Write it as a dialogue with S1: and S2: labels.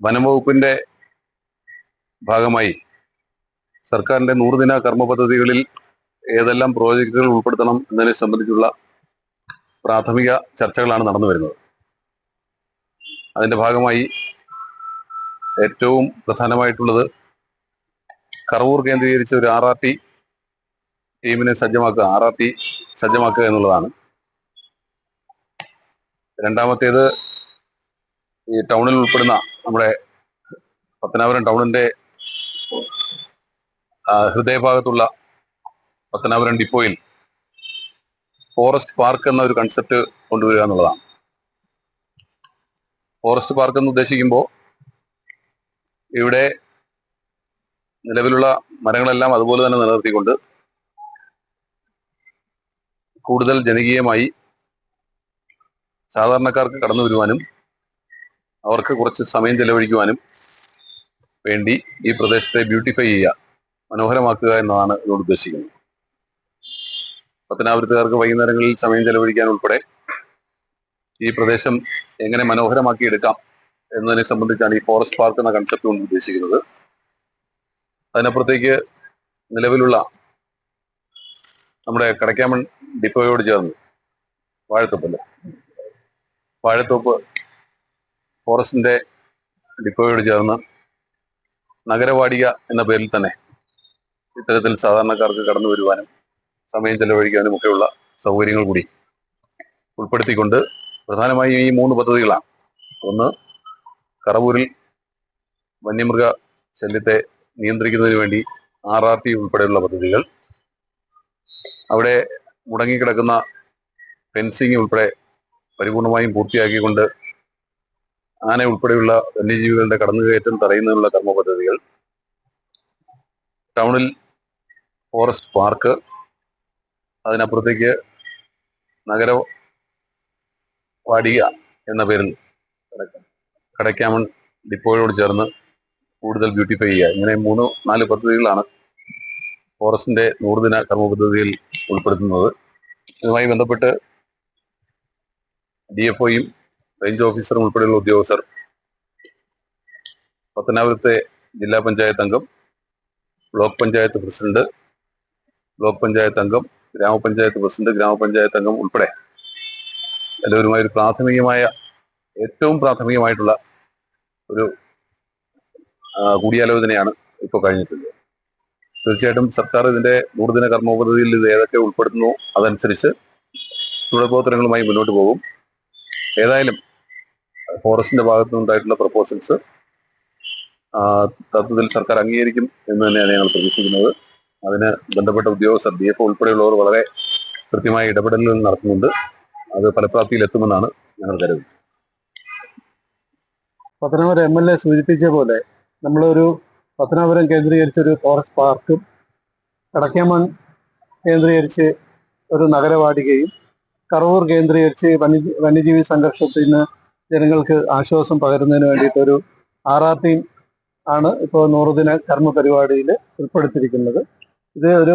S1: വനം വകുപ്പിന്റെ ഭാഗമായി സർക്കാരിന്റെ 100 ദിന കർമ്മ പദ്ധതികളിൽ ഏതെല്ലാം പ്രോജക്റ്റുകൾ ഉൾപ്പെടുത്തണം എന്നതിനെ സംബന്ധിച്ചുള്ള പ്രാഥമിക ചർച്ചകളാണ് നടന്നു വരുന്നത്. അതിന്റെ ഭാഗമായി ഏറ്റവും പ്രധാനമായിട്ടുള്ളത് കറവൂർ കേന്ദ്രീകരിച്ച് ഒരു RRT ടീമിനെ സജ്ജമാക്കുക എന്നുള്ളതാണ്. രണ്ടാമത്തേത് ഈ ടൗണിൽ ഉൾപ്പെടുന്ന നമ്മുടെ പത്തനാപുരം ടൗണിന്റെ ഹൃദയഭാഗത്തുള്ള പത്തനാപുരം ഡിപ്പോയിൽ ഫോറസ്റ്റ് പാർക്ക് എന്ന ഒരു കൺസെപ്റ്റ് കൊണ്ടുവരിക എന്നുള്ളതാണ്. ഫോറസ്റ്റ് പാർക്ക് എന്ന് ഉദ്ദേശിക്കുമ്പോൾ ഇവിടെ നിലവിലുള്ള മരങ്ങളെല്ലാം അതുപോലെ തന്നെ നിലനിർത്തിക്കൊണ്ട് കൂടുതൽ ജനകീയമായി സാധാരണക്കാർക്ക് കടന്നു വരുവാനും അവർക്ക് കുറച്ച് സമയം ചെലവഴിക്കുവാനും വേണ്ടി ഈ പ്രദേശത്തെ ബ്യൂട്ടിഫൈ ചെയ്യുക, മനോഹരമാക്കുക എന്നതാണ് ഇതോട് ഉദ്ദേശിക്കുന്നത്. പത്തനാപുരത്തുകാർക്ക് വൈകുന്നേരങ്ങളിൽ സമയം ചെലവഴിക്കാൻ ഉൾപ്പെടെ ഈ പ്രദേശം എങ്ങനെ മനോഹരമാക്കി എടുക്കാം എന്നതിനെ സംബന്ധിച്ചാണ് ഈ ഫോറസ്റ്റ് പാർക്ക് എന്ന കൺസെപ്റ്റ് കൊണ്ട് ഉദ്ദേശിക്കുന്നത്. അതിനപ്പുറത്തേക്ക് നിലവിലുള്ള നമ്മുടെ കടയ്ക്കാമൺ ഡിപ്പോയോട് ചേർന്ന് വാഴത്തോപ്പ് ഫോറസ്റ്റിന്റെ ഡിപ്പോയോട് ചേർന്ന് നഗരവാടിക എന്ന പേരിൽ തന്നെ ഇത്തരത്തിൽ സാധാരണക്കാർക്ക് കടന്നു വരുവാനും സമയം ചെലവഴിക്കാനും ഒക്കെയുള്ള സൗകര്യങ്ങൾ കൂടി ഉൾപ്പെടുത്തിക്കൊണ്ട് പ്രധാനമായും ഈ 3 പദ്ധതികളാണ്. ഒന്ന്, കറവൂരിൽ വന്യമൃഗ ശല്യത്തെ നിയന്ത്രിക്കുന്നതിന് വേണ്ടി RRT ഉൾപ്പെടെയുള്ള പദ്ധതികൾ, അവിടെ മുടങ്ങിക്കിടക്കുന്ന ഫെൻസിങ് ഉൾപ്പെടെ പരിപൂർണമായും പൂർത്തിയാക്കിക്കൊണ്ട് ആന ഉൾപ്പെടെയുള്ള വന്യജീവികളുടെ കടന്നുകയറ്റം തടയുന്നതിനുള്ള കർമ്മ പദ്ധതികൾ, ടൗണിൽ ഫോറസ്റ്റ് പാർക്ക്, അതിനപ്പുറത്തേക്ക് നഗരവാടിക എന്ന പേരിൽ കടയ്ക്കാമൺ ഡിപ്പോയോട് ചേർന്ന് കൂടുതൽ ബ്യൂട്ടിഫൈ ചെയ്യുക. ഇങ്ങനെ 3-4 പദ്ധതികളാണ് ഫോറസ്റ്റിന്റെ 100 ദിന കർമ്മ പദ്ധതിയിൽ ഉൾപ്പെടുത്തുന്നത്. ഇതുമായി ബന്ധപ്പെട്ട് DFOയും റേഞ്ച് ഓഫീസറും ഉൾപ്പെടെയുള്ള ഉദ്യോഗസ്ഥർ പത്തനാപുരത്തെ ജില്ലാ പഞ്ചായത്ത് അംഗം, block panchayat president, block panchayat അംഗം, ഗ്രാമപഞ്ചായത്ത് പ്രസിഡന്റ്, ഗ്രാമപഞ്ചായത്ത് അംഗം ഉൾപ്പെടെ എല്ലാവരുമായ ഒരു ഏറ്റവും പ്രാഥമികമായിട്ടുള്ള ഒരു കൂടിയാലോചനയാണ് ഇപ്പോൾ കഴിഞ്ഞിട്ടുള്ളത്. തീർച്ചയായിട്ടും സർക്കാർ ഇതിന്റെ 100 ദിന കർമ്മ പദ്ധതിയിൽ ഇത് ഏതൊക്കെ ഉൾപ്പെടുത്തുന്നു അതനുസരിച്ച് തുടർപ്രവർത്തനങ്ങളുമായി മുന്നോട്ട് പോകും. ഏതായാലും ഫോറസ്റ്റിന്റെ ഭാഗത്തു നിന്നുണ്ടായിട്ടുള്ള പ്രപ്പോസൽസ് തത്വത്തിൽ സർക്കാർ അംഗീകരിക്കും എന്ന് തന്നെയാണ് ഞങ്ങൾ പ്രതീക്ഷിക്കുന്നത്. അതിന് ബന്ധപ്പെട്ട ഉദ്യോഗസ്ഥർ DFO ഉൾപ്പെടെയുള്ളവർ വളരെ കൃത്യമായ ഇടപെടലുകൾ നടത്തുന്നുണ്ട്. അത് ഫലപ്രാപ്തിയിലെത്തുമെന്നാണ് ഞങ്ങൾ കരുതുന്നത്.
S2: പത്തനാപുരം MLA സൂചിപ്പിച്ച പോലെ നമ്മളൊരു പത്തനാപുരം കേന്ദ്രീകരിച്ചൊരു ഫോറസ്റ്റ് പാർക്കും കടയ്ക്കാമൺ കേന്ദ്രീകരിച്ച് ഒരു നഗരവാടികയും കറവൂർ കേന്ദ്രീകരിച്ച് വന്യജീവി സംഘർഷത്തിന് ജനങ്ങൾക്ക് ആശ്വാസം പകരുന്നതിന് വേണ്ടിയിട്ടൊരു RRT ആണ് ഇപ്പോൾ 100 ദിന കർമ്മ പരിപാടിയിൽ ഉൾപ്പെടുത്തിയിരിക്കുന്നത്. ഇത് ഒരു